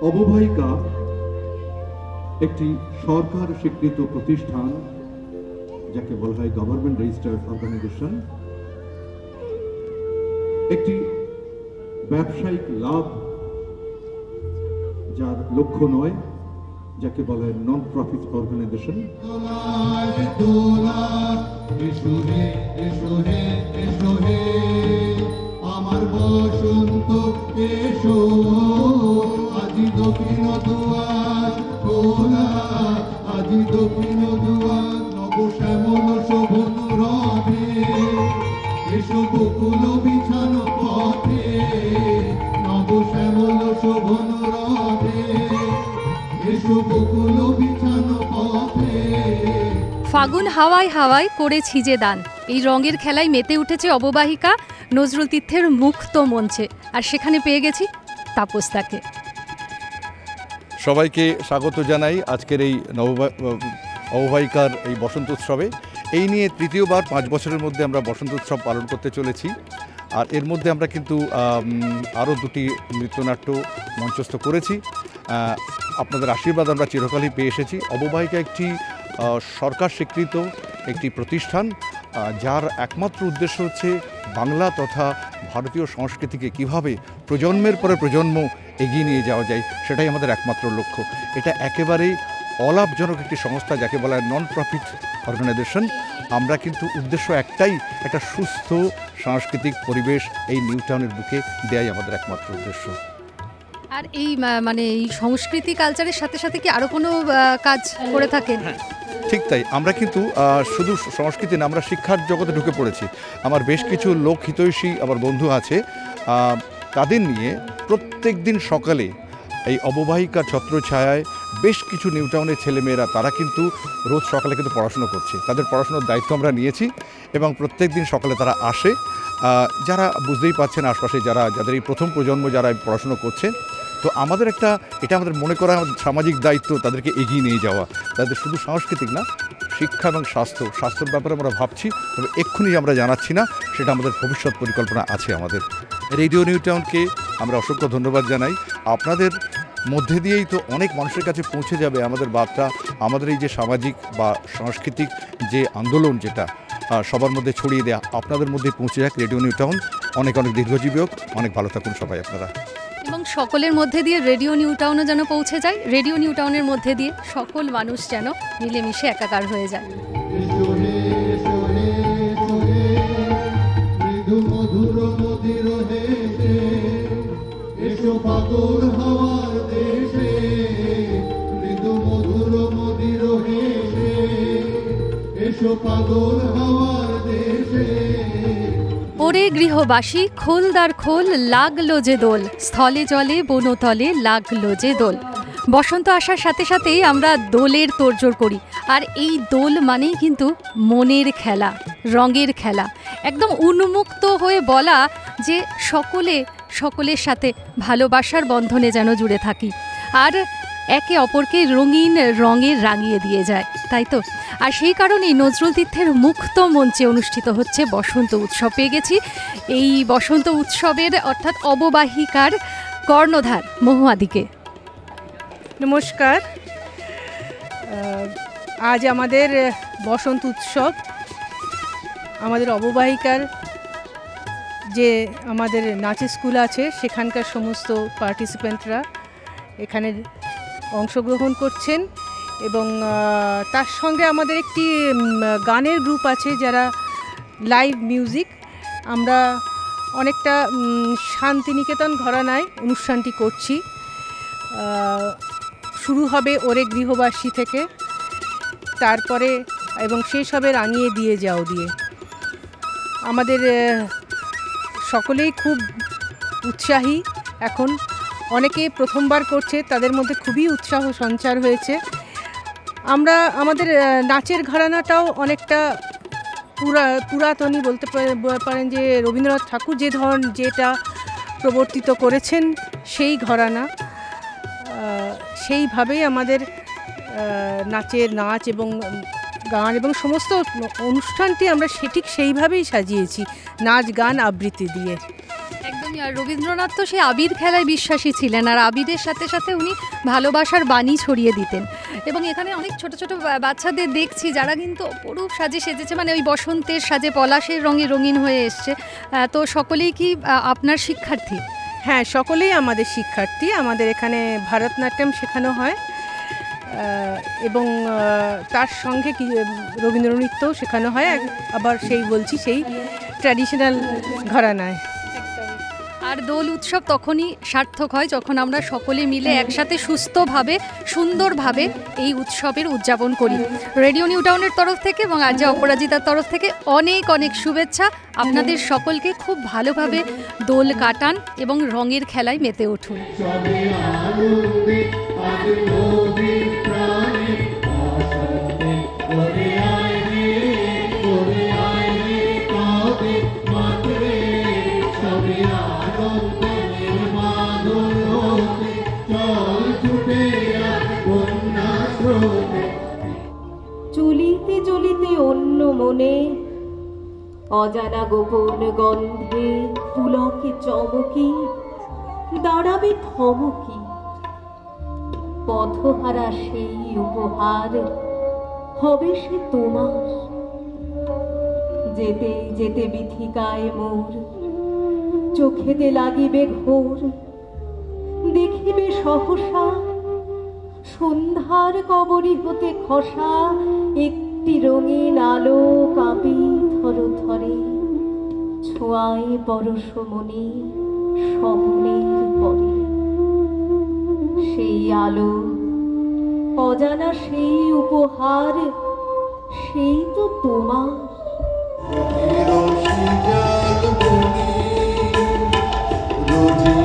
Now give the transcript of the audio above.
অববাহিকা একটি সরকার স্বীকৃত প্রতিষ্ঠান, যাকে বলা হয় গভর্নমেন্ট রেজিস্টার্ড অর্গানাইজেশন। একটি ব্যবসায়িক লাভ যার লক্ষ্য নয়, যাকে বলা হয় নন প্রফিট অর্গানাইজেশন। আমার বসন্ত এসো, আজি দক্ষিণ দুয়ার খোলা, আজি দক্ষিণ দুয়ার নব শ্যামল শোভন রথে, এসো বকুল বিছানো পথে, নব শ্যামল শোভন রথে, এসো বকুল বিছানো পথে। ফাগুন হাওয়ায় হাওয়ায় করেছি যে দান, এই রঙের খেলায় মেতে উঠেছে অববাহিকা নজরুল তীর্থের মুক্ত মঞ্চে, আর সেখানে পেয়ে গেছি তাপসদাকে। সবাইকে স্বাগত জানাই আজকের এই অববাহিকার এই বসন্ত উৎসবে। এই নিয়ে তৃতীয়বার 5 বছরের মধ্যে আমরা বসন্ত উৎসব পালন করতে চলেছি। আর এর মধ্যে আমরা কিন্তু আরও 2টি নৃত্যনাট্য মঞ্চস্থ করেছি। আপনাদের আশীর্বাদ আমরা চিরকালই পেয়ে এসেছি। অববাহিকা একটি সরকার স্বীকৃত একটি প্রতিষ্ঠান, যার একমাত্র উদ্দেশ্য হচ্ছে বাংলা তথা ভারতীয় সংস্কৃতিকে কিভাবে প্রজন্মের পরে প্রজন্ম এগিয়ে নিয়ে যাওয়া যায়, সেটাই আমাদের একমাত্র লক্ষ্য। এটা একেবারেই অলাভজনক একটি সংস্থা, যাকে বলা হয় নন প্রফিট অর্গানাইজেশন। আমরা কিন্তু উদ্দেশ্য একটাই, একটা সুস্থ সাংস্কৃতিক পরিবেশ এই নিউ টাউনের বুকে দেয়াই আমাদের একমাত্র উদ্দেশ্য। আর এই মানে এই সংস্কৃতি কালচারের সাথে সাথে কি আরও কোনো কাজ করে থাকেন? ঠিক তাই, আমরা কিন্তু শুধু সংস্কৃতি না, আমরা শিক্ষার জগতে ঢুকে পড়েছি। আমার বেশ কিছু লোক হিতৈষী আমার বন্ধু আছে, তাদের নিয়ে প্রত্যেক দিন সকালে এই অববাহিকার ছত্রছায়ায় বেশ কিছু নিউ টাউনের ছেলেমেয়েরা তারা কিন্তু রোজ সকালে কিন্তু পড়াশুনো করছে। তাদের পড়াশোনার দায়িত্ব আমরা নিয়েছি এবং প্রত্যেক দিন সকালে তারা আসে। যারা বুঝতেই পারছেন আশপাশে যাদের এই প্রথম প্রজন্ম যারা পড়াশুনো করছে, তো আমাদের এটা আমাদের মনে করা সামাজিক দায়িত্ব তাদেরকে এগিয়ে নিয়ে যাওয়া। তাদের শুধু সাংস্কৃতিক না, শিক্ষা এবং স্বাস্থ্যর ব্যাপারে আমরা ভাবছি, তবে এক্ষুনি আমরা জানাচ্ছি না, সেটা আমাদের ভবিষ্যৎ পরিকল্পনা আছে আমাদের। রেডিও নিউ টাউনকে আমরা অসংখ্য ধন্যবাদ জানাই। আপনাদের মধ্যে দিয়েই তো অনেক মানুষের কাছে পৌঁছে যাবে আমাদের বার্তা। আমাদের এই যে সামাজিক বা সাংস্কৃতিক যে আন্দোলন, যেটা সবার মধ্যে ছড়িয়ে দেয়া, আপনাদের মধ্যে পৌঁছে যাক রেডিও নিউ টাউন। অনেক অনেক দীর্ঘজীবী হোক, অনেক ভালো থাকুন সবাই আপনারা। এবং সকলের মধ্যে দিয়ে রেডিও নিউ টাউনও যেন পৌঁছে যায়, রেডিও নিউ টাউনের মধ্যে দিয়ে সকল মানুষ যেন মিলেমিশে একাকার হয়ে যায়। ওরে গৃহবাসী খোলদার খোল, লাগলো যে দোল, স্থলে জলে বনতলে লাগলো যে দোল। বসন্ত আসার সাথে সাথেই আমরা দোলের তোড়জোড় করি, আর এই দোল মানেই কিন্তু মনের খেলা, রঙের খেলা। একদম উন্মুক্ত হয়ে বলা যে সকলের সাথে ভালোবাসার বন্ধনে যেন জুড়ে থাকি, আর একে অপরকে রঙিন রঙে রাঙিয়ে দিয়ে যায়, তাই তো? আর সেই কারণেই নজরুল তীর্থের মুক্ত মঞ্চে অনুষ্ঠিত হচ্ছে বসন্ত উৎসব। পেয়ে গেছি এই বসন্ত উৎসবের অর্থাৎ অববাহিকার কর্ণধার মহুয়াদিকে। নমস্কার। আজ আমাদের বসন্ত উৎসব, আমাদের অববাহিকার যে আমাদের নাচের স্কুল আছে সেখানকার সমস্ত পার্টিসিপেন্টরা এখানে অংশগ্রহণ করছেন, এবং তার সঙ্গে আমাদের একটি গানের গ্রুপ আছে যারা লাইভ মিউজিক। আমরা অনেকটা শান্তিনিকেতন ঘরানায় অনুষ্ঠানটি করছি। শুরু হবে ওরে গৃহবাসী থেকে, তারপরে এবং শেষ হবে রাঙিয়ে দিয়ে যাও দিয়ে। আমাদের সকলেই খুব উৎসাহী। এখন অনেকে প্রথমবার করছে, তাদের মধ্যে খুবই উৎসাহ সঞ্চার হয়েছে। আমরা আমাদের নাচের ঘরানাটাও অনেকটা পুরাতনই বলতে পারেন, যে রবীন্দ্রনাথ ঠাকুর যেটা প্রবর্তিত করেছেন সেই ঘরানা, সেইভাবেই আমাদের নাচ এবং গান এবং সমস্ত অনুষ্ঠানটি আমরা ঠিক সেইভাবেই সাজিয়েছি, নাচ গান আবৃত্তি দিয়ে। একদমই। আর রবীন্দ্রনাথ তো সেই আবির খেলায় বিশ্বাসী ছিলেন, আর আবিরের সাথে সাথে উনি ভালোবাসার বাণী ছড়িয়ে দিতেন। এবং এখানে অনেক ছোট ছোট বাচ্চাদের দেখছি যারা কিন্তু অপরূপ সাজে সেজেছে, মানে ওই বসন্তের সাজে পলাশের রঙে রঙিন হয়ে এসছে। তো সকলেই কি আপনার শিক্ষার্থী? হ্যাঁ, সকলেই আমাদের শিক্ষার্থী। আমাদের এখানে ভারতনাট্যম শেখানো হয় এবং তার সঙ্গে কি রবীন্দ্রনৃত্যও শেখানো হয়, আবার সেই ট্র্যাডিশনাল ঘরানায়। আর দোল উৎসব তখনই সার্থক হয় যখন আমরা সকলে মিলে একসাথে সুস্থভাবে সুন্দরভাবে এই উৎসবের উদযাপন করি। রেডিও নিউ টাউনের তরফ থেকে এবং আরজে অপরাজিতার তরফ থেকে অনেক অনেক শুভেচ্ছা। আপনাদের সকলকে খুব ভালোভাবে দোল কাটান এবং রঙের খেলায় মেতে উঠুন। চলিতে চলিতে অন্য মনে অজানা গোপন গন্ধে পুলকে চমকি দাঁড়াবে থমকি, পথহারা সেই উপহার হবে সে তোমার। যেতে যেতে বিথিকায় মোর চোখেতে লাগিবে ঘোর, দেখিবে সহসা সন্ধ্যার কবরী হতে খসা একটি রঙিন আলো কাঁপে থর থরে, ছোঁয়ায় পরশমণি স্বপ্নের পরে। সেই আলো অজানা সেই উপহার, সেই তো তোমার। রোজি